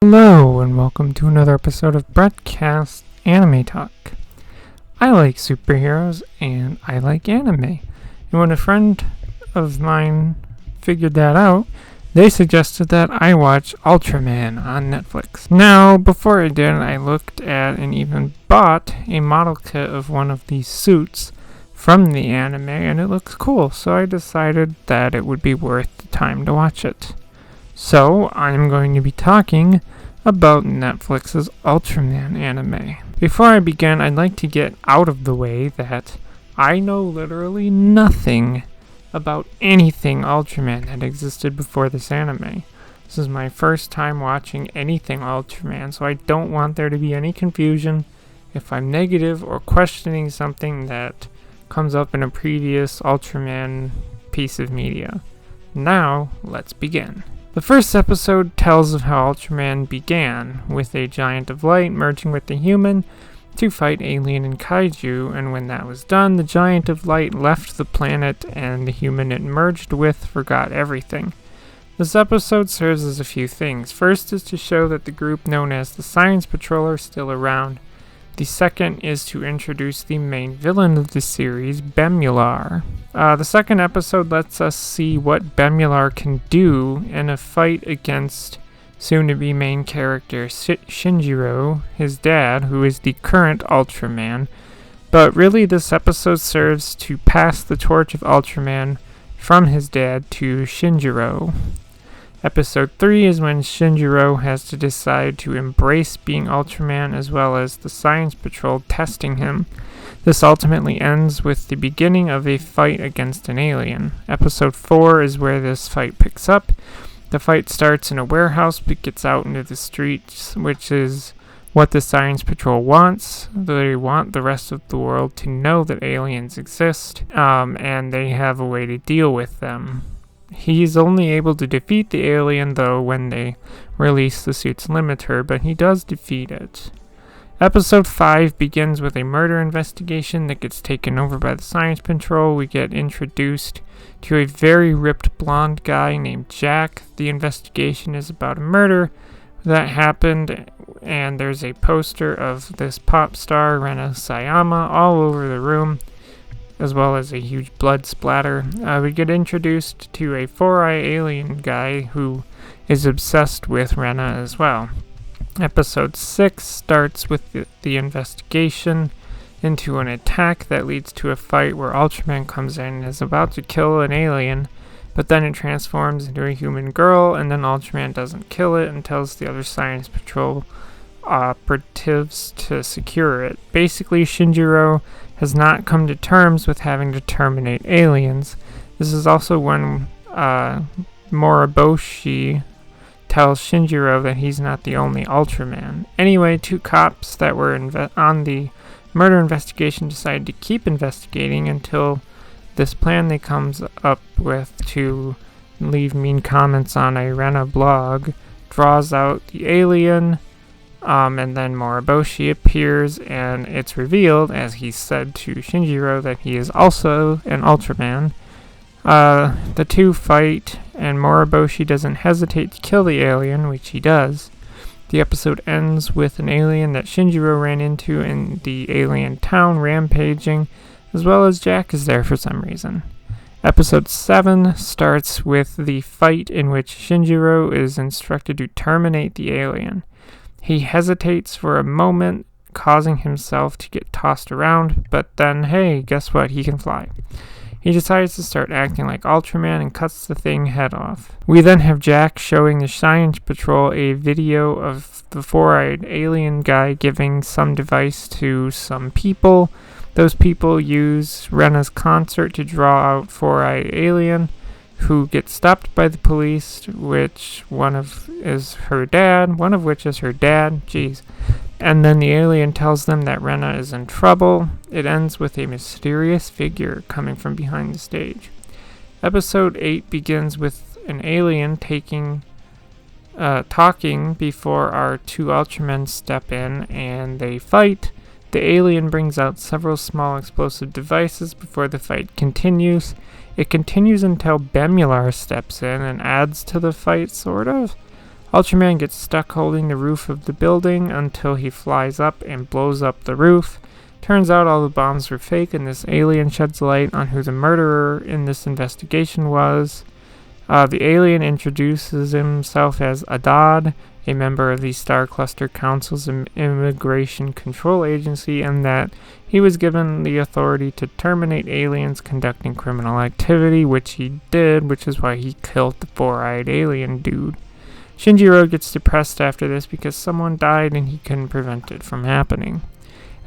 Hello, and welcome to another episode of Broadcast Anime Talk. I like superheroes, and I like anime. And when a friend of mine figured that out, they suggested that I watch Ultraman on Netflix. Now, before I did, I looked at and even bought a model kit of one of these suits from the anime, and it looks cool, so I decided that it would be worth the time to watch it. So, I'm going to be talking about Netflix's Ultraman anime. Before I begin, I'd like to get out of the way that I know literally nothing about anything Ultraman that existed before this anime. This is my first time watching anything Ultraman, so I don't want there to be any confusion if I'm negative or questioning something that comes up in a previous Ultraman piece of media. Now, let's begin. The first episode tells of how Ultraman began, with a giant of light merging with the human to fight alien and kaiju, and when that was done, the giant of light left the planet and the human it merged with forgot everything. This episode serves as a few things. First is to show that the group known as the Science Patrol are still around. The second is to introduce the main villain of the series, Bemular. The second episode lets us see what Bemular can do in a fight against soon-to-be main character Shinjiro, his dad, who is the current Ultraman. But really, this episode serves to pass the torch of Ultraman from his dad to Shinjiro. Episode 3 is when Shinjiro has to decide to embrace being Ultraman as well as the Science Patrol testing him. This ultimately ends with the beginning of a fight against an alien. Episode 4 is where this fight picks up. The fight starts in a warehouse but gets out into the streets, which is what the Science Patrol wants. They want the rest of the world to know that aliens exist, and they have a way to deal with them. He's only able to defeat the alien, though, when they release the suit's limiter, but he does defeat it. Episode 5 begins with a murder investigation that gets taken over by the Science Patrol. We get introduced to a very ripped blonde guy named Jack. The investigation is about a murder that happened, and there's a poster of this pop star, Rena Sayama, all over the room, as well as a huge blood splatter. We get introduced to a four-eye alien guy who is obsessed with Rena as well. Episode 6 starts with the investigation into an attack that leads to a fight where Ultraman comes in and is about to kill an alien, but then it transforms into a human girl, and then Ultraman doesn't kill it and tells the other Science Patrol operatives to secure it. Basically, Shinjiro has not come to terms with having to terminate aliens. This is also when Moriboshi tells Shinjiro that he's not the only Ultraman. Anyway, two cops that were on the murder investigation decide to keep investigating until this plan they comes up with to leave mean comments on a Rena blog draws out the alien. And then Moriboshi appears, and it's revealed, as he said to Shinjiro, that he is also an Ultraman. The two fight, and Moriboshi doesn't hesitate to kill the alien, which he does. The episode ends with an alien that Shinjiro ran into in the alien town rampaging, as well as Jack is there for some reason. Episode 7 starts with the fight in which Shinjiro is instructed to terminate the alien. He hesitates for a moment, causing himself to get tossed around, but then, hey, guess what? He can fly. He decides to start acting like Ultraman and cuts the thing head off. We then have Jack showing the Science Patrol a video of the four-eyed alien guy giving some device to some people. Those people use Rena's concert to draw out four-eyed alien, who gets stopped by the police, one of which is her dad, jeez. And then the alien tells them that Rena is in trouble. It ends with a mysterious figure coming from behind the stage. Episode 8 begins with an alien talking before our two Ultramen step in and they fight. The alien brings out several small explosive devices before the fight continues. It continues until Bemular steps in and adds to the fight, sort of. Ultraman gets stuck holding the roof of the building until he flies up and blows up the roof. Turns out all the bombs were fake, and this alien sheds light on who the murderer in this investigation was. The alien introduces himself as Adad, a member of the Star Cluster Council's Immigration Control Agency, and that he was given the authority to terminate aliens conducting criminal activity, which he did, which is why he killed the four-eyed alien dude. Shinjiro gets depressed after this because someone died and he couldn't prevent it from happening.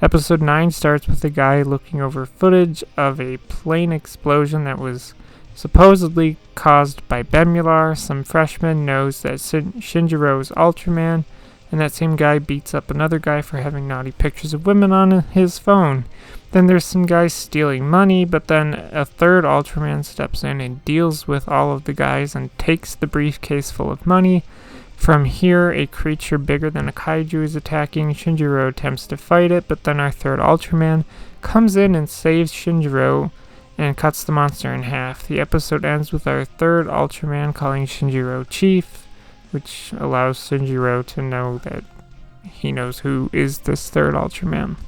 Episode 9 starts with a guy looking over footage of a plane explosion that was supposedly caused by Bemular. Some freshman knows that Shinjiro is Ultraman, and that same guy beats up another guy for having naughty pictures of women on his phone. Then there's some guys stealing money, but then a third Ultraman steps in and deals with all of the guys and takes the briefcase full of money. From here, a creature bigger than a kaiju is attacking. Shinjiro attempts to fight it, but then our third Ultraman comes in and saves Shinjiro and cuts the monster in half. The episode ends with our third Ultraman calling Shinjiro Chief, which allows Shinjiro to know that he knows who is this third Ultraman.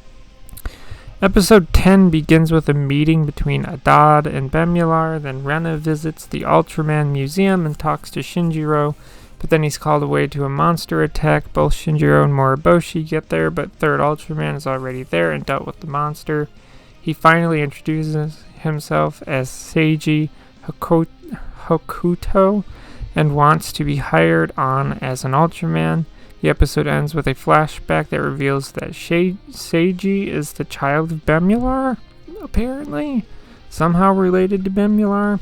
Episode 10 begins with a meeting between Adad and Bemular. Then Rena visits the Ultraman Museum and talks to Shinjiro, but then he's called away to a monster attack. Both Shinjiro and Moriboshi get there, but third Ultraman is already there and dealt with the monster. He finally introduces himself as Seiji Hokuto and wants to be hired on as an Ultraman. The episode ends with a flashback that reveals that Seiji is the child of Bemular, apparently, somehow related to Bemular.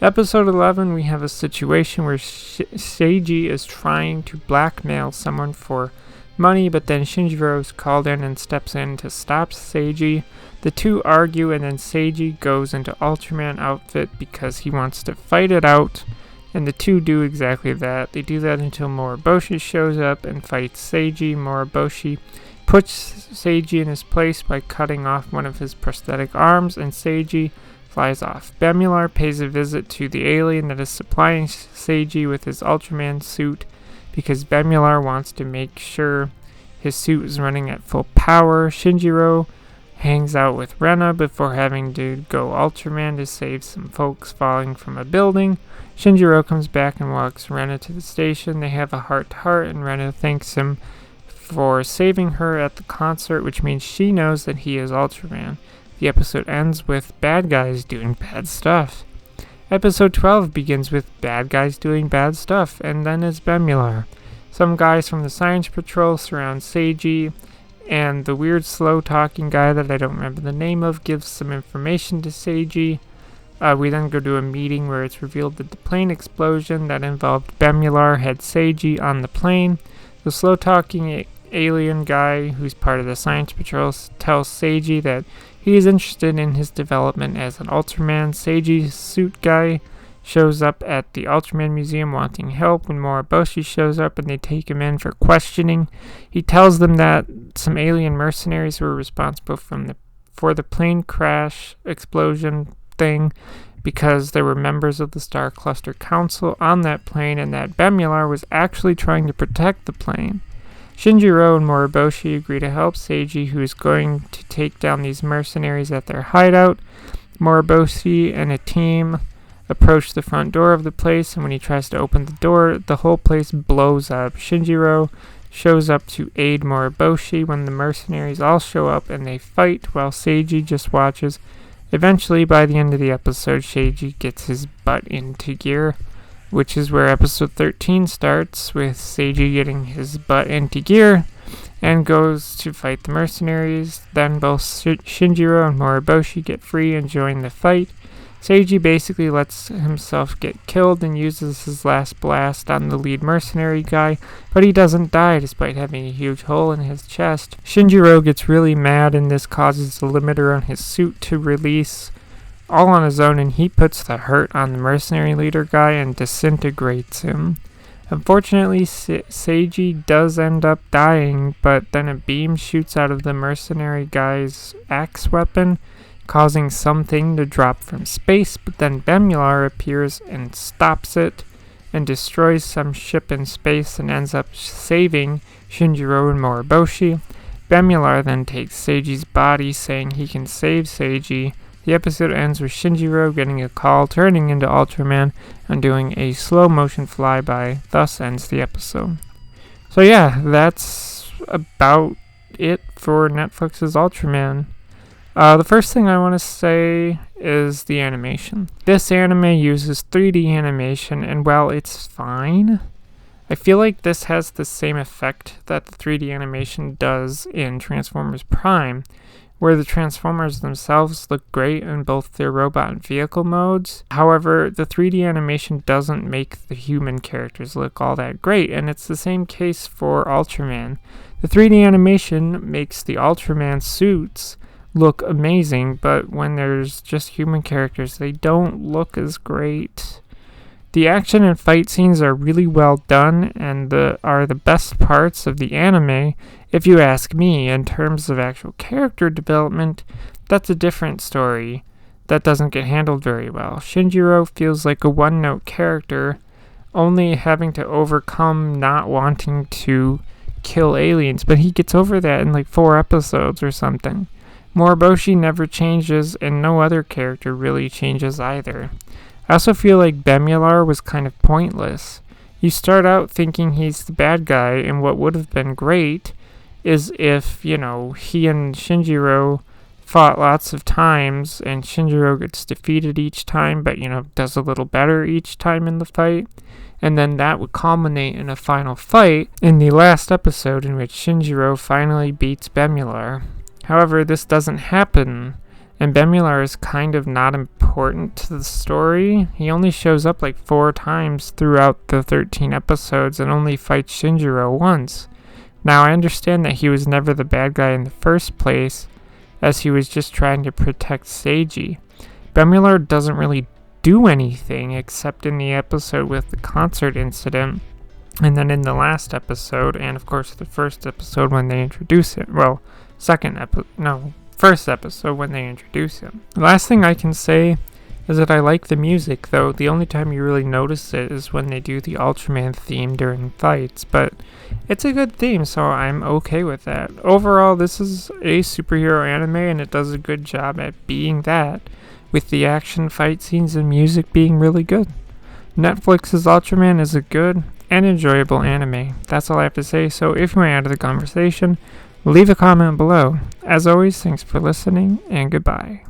Episode 11, we have a situation where Seiji is trying to blackmail someone for money, but then Shinjiro is called in and steps in to stop Seiji. The two argue, and then Seiji goes into Ultraman outfit because he wants to fight it out, and the two do exactly that. They do that until Moriboshi shows up and fights Seiji. Moriboshi puts Seiji in his place by cutting off one of his prosthetic arms, and Seiji flies off. Bemular pays a visit to the alien that is supplying Seiji with his Ultraman suit because Bemular wants to make sure his suit is running at full power. Shinjiro hangs out with Rena before having to go Ultraman to save some folks falling from a building. Shinjiro comes back and walks Rena to the station. They have a heart-to-heart, and Rena thanks him for saving her at the concert, which means she knows that he is Ultraman. The episode ends with bad guys doing bad stuff. Episode 12 begins with bad guys doing bad stuff, and then is Bemular. Some guys from the Science Patrol surround Seiji, and the weird slow-talking guy that I don't remember the name of gives some information to Seiji. We then go to a meeting where it's revealed that the plane explosion that involved Bemular had Seiji on the plane. The slow-talking alien guy, who's part of the Science Patrol, tells Seiji that he is interested in his development as an Ultraman. Seiji's suit guy shows up at the Ultraman Museum wanting help when Moriboshi shows up and they take him in for questioning. He tells them that some alien mercenaries were responsible for the plane crash explosion thing because there were members of the Star Cluster Council on that plane and that Bemular was actually trying to protect the plane. Shinjiro and Moriboshi agree to help Seiji, who is going to take down these mercenaries at their hideout. Moriboshi and a team approach the front door of the place, and when he tries to open the door, the whole place blows up. Shinjiro shows up to aid Moriboshi when the mercenaries all show up and they fight while Seiji just watches. Eventually, by the end of the episode, Seiji gets his butt into gear, which is where episode 13 starts, with Seiji getting his butt into gear and goes to fight the mercenaries. Then both Shinjiro and Moriboshi get free and join the fight. Seiji basically lets himself get killed and uses his last blast on the lead mercenary guy, but he doesn't die despite having a huge hole in his chest. Shinjiro gets really mad, and this causes the limiter on his suit to release all on his own, and he puts the hurt on the mercenary leader guy and disintegrates him. Unfortunately, Seiji does end up dying, but then a beam shoots out of the mercenary guy's axe weapon, causing something to drop from space, but then Bemular appears and stops it, and destroys some ship in space and ends up saving Shinjiro and Moriboshi. Bemular then takes Seiji's body, saying he can save Seiji. The episode ends with Shinjiro getting a call, turning into Ultraman, and doing a slow motion flyby. Thus ends the episode. So yeah, that's about it for Netflix's Ultraman. The first thing I want to say is the animation. This anime uses 3D animation, and while it's fine, I feel like this has the same effect that the 3D animation does in Transformers Prime, where the Transformers themselves look great in both their robot and vehicle modes. However, the 3D animation doesn't make the human characters look all that great, and it's the same case for Ultraman. The 3D animation makes the Ultraman suits look amazing, but when there's just human characters, they don't look as great. The action and fight scenes are really well done and are the best parts of the anime. If you ask me, in terms of actual character development, that's a different story that doesn't get handled very well. Shinjiro feels like a one-note character, only having to overcome not wanting to kill aliens, but he gets over that in like 4 episodes or something. Moriboshi never changes, and no other character really changes either. I also feel like Bemular was kind of pointless. You start out thinking he's the bad guy, and what would have been great is if, he and Shinjiro fought lots of times, and Shinjiro gets defeated each time, but, does a little better each time in the fight. And then that would culminate in a final fight in the last episode in which Shinjiro finally beats Bemular. However, this doesn't happen, and Bemular is kind of not important to the story. He only shows up like 4 times throughout the 13 episodes and only fights Shinjiro once. Now, I understand that he was never the bad guy in the first place, as he was just trying to protect Seiji. Bemular doesn't really do anything except in the episode with the concert incident, and then in the last episode, and of course the first episode when they introduce him. Well, first episode when they introduce him. The last thing I can say is that I like the music, though the only time you really notice it is when they do the Ultraman theme during fights, but it's a good theme, so I'm okay with that. Overall, this is a superhero anime, and it does a good job at being that, with the action, fight scenes, and music being really good. Netflix's Ultraman is a good and enjoyable anime. That's all I have to say, so if you want to add to the conversation, leave a comment below. As always, thanks for listening, and goodbye.